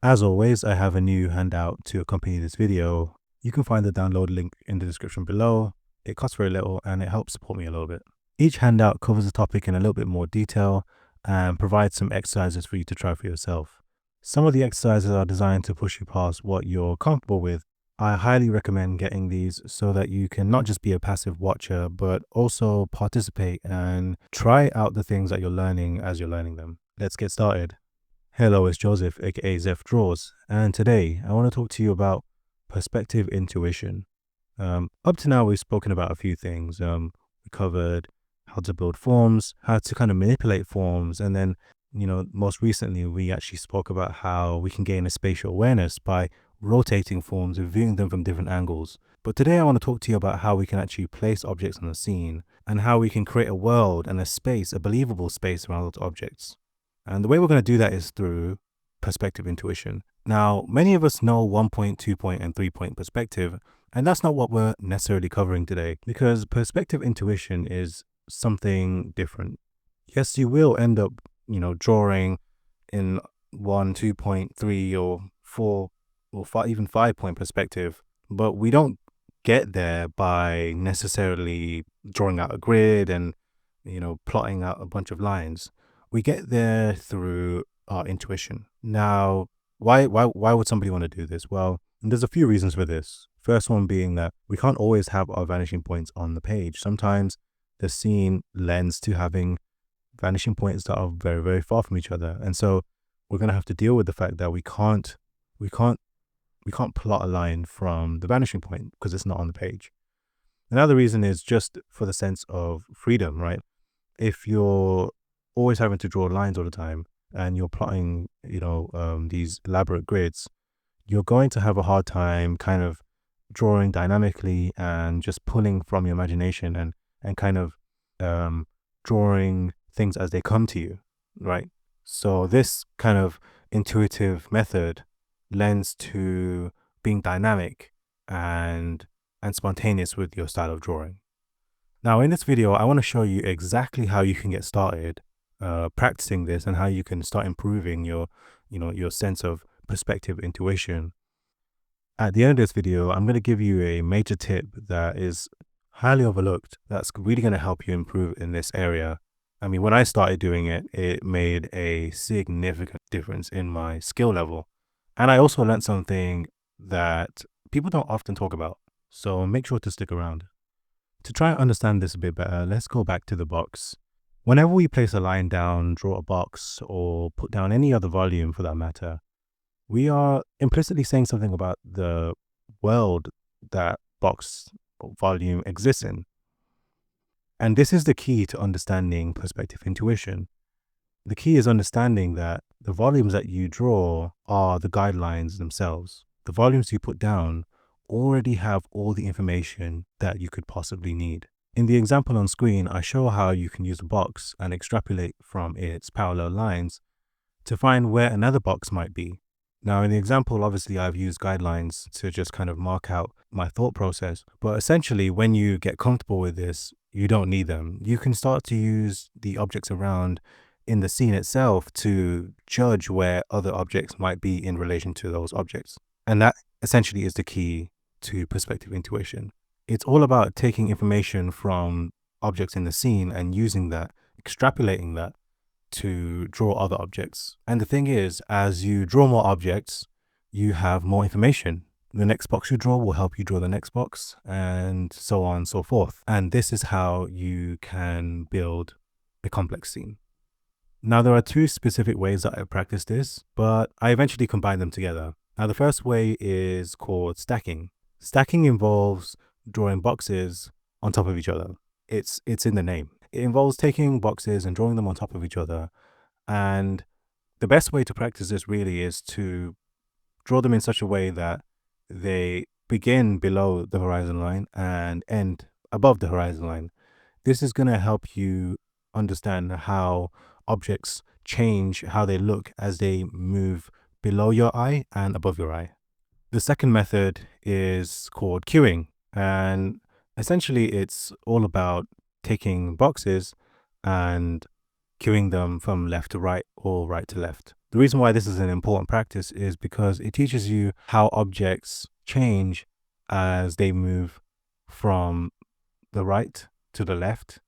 As always, I have a new handout to accompany this video. You can find the download link in the description below. It costs very little and it helps support me a little bit. Each handout covers the topic in a little bit more detail and provides some exercises for you to try for yourself. Some of the exercises are designed to push you past what you're comfortable with. I highly recommend getting these so that you can not just be a passive watcher, but also participate and try out the things that you're learning as you're learning them. Let's get started. Hello, it's Joseph, aka Zeph Draws, and today I want to talk to you about perspective intuition. Up to now, we've spoken about a few things. We covered how to build forms, how to kind of manipulate forms, and then, most recently, we actually spoke about how we can gain a spatial awareness by rotating forms and viewing them from different angles. But today, I want to talk to you about how we can actually place objects on the scene and how we can create a world and a space, a believable space around those objects. And the way we're going to do that is through perspective intuition. Now, many of us know 1 point, 2 point, and 3 point perspective, and that's not what we're necessarily covering today because perspective intuition is something different. Yes, you will end up, drawing in 1, 2 point, 3 or 4 or 5, even 5 point perspective, but we don't get there by necessarily drawing out a grid and, plotting out a bunch of lines. We get there through our intuition. Now, why would somebody want to do this? Well, there's a few reasons for this. First one being that we can't always have our vanishing points on the page. Sometimes the scene lends to having vanishing points that are very, very far from each other. And so we're going to have to deal with the fact that we can't plot a line from the vanishing point because it's not on the page. Another reason is just for the sense of freedom, right? If you're always having to draw lines all the time and you're plotting, these elaborate grids, you're going to have a hard time kind of drawing dynamically and just pulling from your imagination and kind of drawing things as they come to you, right? So this kind of intuitive method lends to being dynamic and spontaneous with your style of drawing. Now, in this video, I want to show you exactly how you can get started practicing this and how you can start improving your sense of perspective intuition. At the end of this video, I'm going to give you a major tip that is highly overlooked that's really going to help you improve in this area. I mean, when I started doing it, it made a significant difference in my skill level. And I also learned something that people don't often talk about. So make sure to stick around. To try and understand this a bit better, let's go back to the box. Whenever we place a line down, draw a box, or put down any other volume for that matter, we are implicitly saying something about the world that box or volume exists in. And this is the key to understanding perspective intuition. The key is understanding that the volumes that you draw are the guidelines themselves. The volumes you put down already have all the information that you could possibly need. In the example on screen, I show how you can use a box and extrapolate from its parallel lines to find where another box might be. Now, in the example, obviously, I've used guidelines to just kind of mark out my thought process. But essentially, when you get comfortable with this, you don't need them. You can start to use the objects around in the scene itself to judge where other objects might be in relation to those objects. And that essentially is the key to perspective intuition. It's all about taking information from objects in the scene and using that, extrapolating that to draw other objects. And the thing is, as you draw more objects, you have more information. The next box you draw will help you draw the next box, and so on and so forth. And this is how you can build a complex scene. Now, there are two specific ways that I practice this, but I eventually combine them together. Now, the first way is called stacking. Stacking involves drawing boxes on top of each other. It's in the name. It involves taking boxes and drawing them on top of each other. And the best way to practice this really is to draw them in such a way that they begin below the horizon line and end above the horizon line. This is going to help you understand how objects change, how they look as they move below your eye and above your eye. The second method is called queuing, and essentially it's all about taking boxes and queuing them from left to right or right to left. The reason why this is an important practice is because it teaches you how objects change as they move from the right to the left,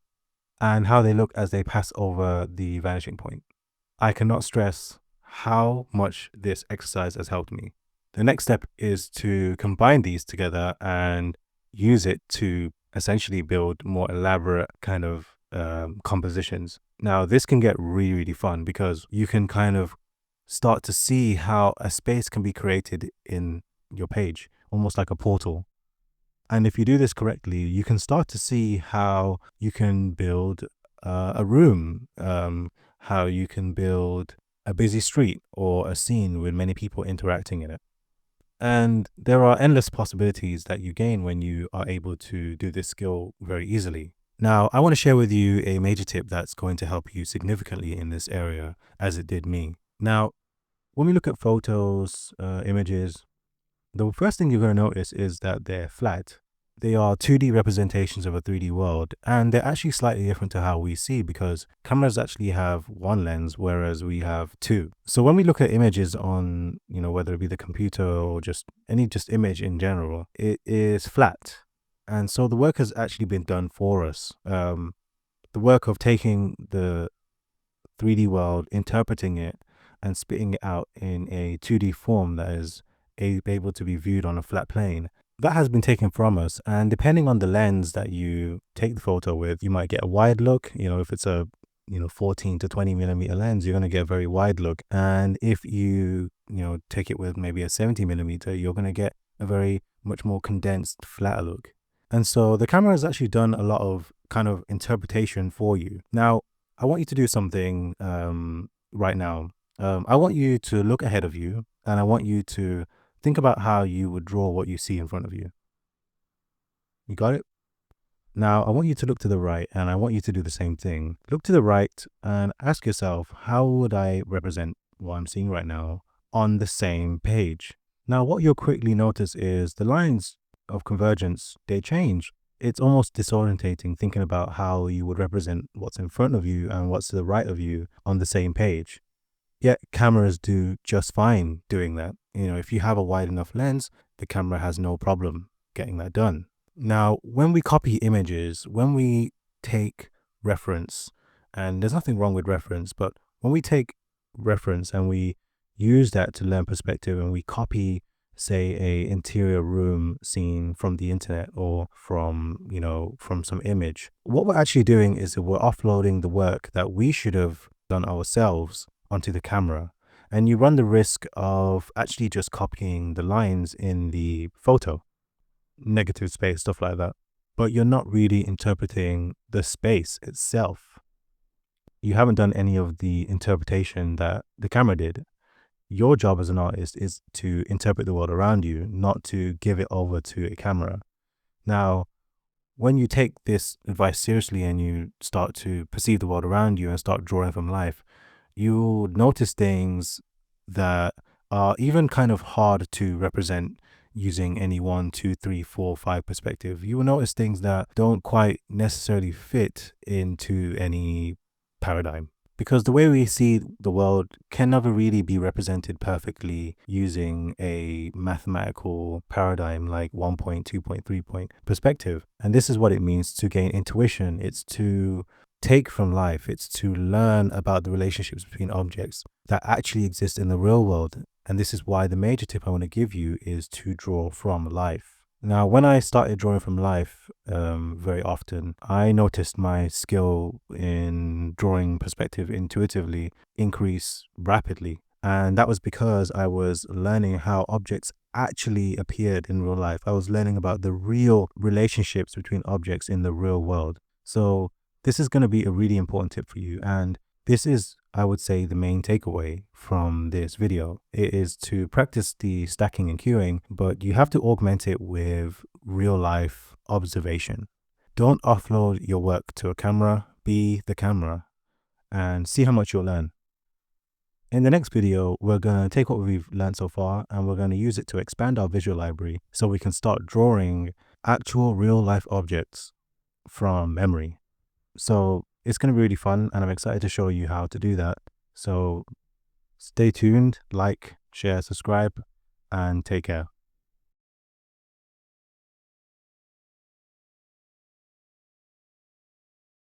and how they look as they pass over the vanishing point. I cannot stress how much this exercise has helped me. The next step is to combine these together and use it to essentially build more elaborate kind of compositions. Now, this can get really, really fun because you can kind of start to see how a space can be created in your page, almost like a portal. And if you do this correctly, you can start to see how you can build a room, how you can build a busy street or a scene with many people interacting in it. And there are endless possibilities that you gain when you are able to do this skill very easily. Now, I want to share with you a major tip that's going to help you significantly in this area, as it did me. Now, when we look at photos, images, the first thing you're going to notice is that they're flat. They are 2D representations of a 3D world, and they're actually slightly different to how we see because cameras actually have one lens, whereas we have two. So when we look at images on, whether it be the computer or just any image in general, it is flat. And so the work has actually been done for us. The work of taking the 3D world, interpreting it, and spitting it out in a 2D form that is able to be viewed on a flat plane, that has been taken from us. And depending on the lens that you take the photo with, you might get a wide look. If it's a 14 to 20 millimeter lens, you're going to get a very wide look. And if you take it with maybe a 70 millimeter, you're going to get a very much more condensed, flatter look. And so the camera has actually done a lot of kind of interpretation for you. Now, I want you to do something right now. I want you to look ahead of you, and I want you to think about how you would draw what you see in front of you. You got it? Now, I want you to look to the right, and I want you to do the same thing. Look to the right and ask yourself, how would I represent what I'm seeing right now on the same page? Now, what you'll quickly notice is the lines of convergence, they change. It's almost disorientating thinking about how you would represent what's in front of you and what's to the right of you on the same page. Yet cameras do just fine doing that. If you have a wide enough lens, the camera has no problem getting that done. Now, when we copy images, when we take reference, and there's nothing wrong with reference, but when we take reference and we use that to learn perspective and we copy, say, a interior room scene from the internet or from some image, what we're actually doing is that we're offloading the work that we should have done ourselves onto the camera, and you run the risk of actually just copying the lines in the photo, negative space, stuff like that, but you're not really interpreting the space itself. You haven't done any of the interpretation that the camera did. Your job as an artist is to interpret the world around you, not to give it over to a camera. Now, when you take this advice seriously and you start to perceive the world around you and start drawing from life, you notice things that are even kind of hard to represent using any 1, 2, 3, 4, 5 perspective. You will notice things that don't quite necessarily fit into any paradigm, because the way we see the world can never really be represented perfectly using a mathematical paradigm like 1 point, 2 point, 3 point perspective. And this is what it means to gain intuition. It's to take from life. It's to learn about the relationships between objects that actually exist in the real world. And this is why the major tip I want to give you is to draw from life. Now, when I started drawing from life very often, I noticed my skill in drawing perspective intuitively increase rapidly. And that was because I was learning how objects actually appeared in real life. I was learning about the real relationships between objects in the real world. So this is going to be a really important tip for you. And this is, I would say, the main takeaway from this video. It is to practice the stacking and queuing, but you have to augment it with real life observation. Don't offload your work to a camera. Be the camera and see how much you'll learn. In the next video, we're going to take what we've learned so far and we're going to use it to expand our visual library so we can start drawing actual real life objects from memory. So it's going to be really fun, and I'm excited to show you how to do that. So Stay tuned, like, share, subscribe, and take care.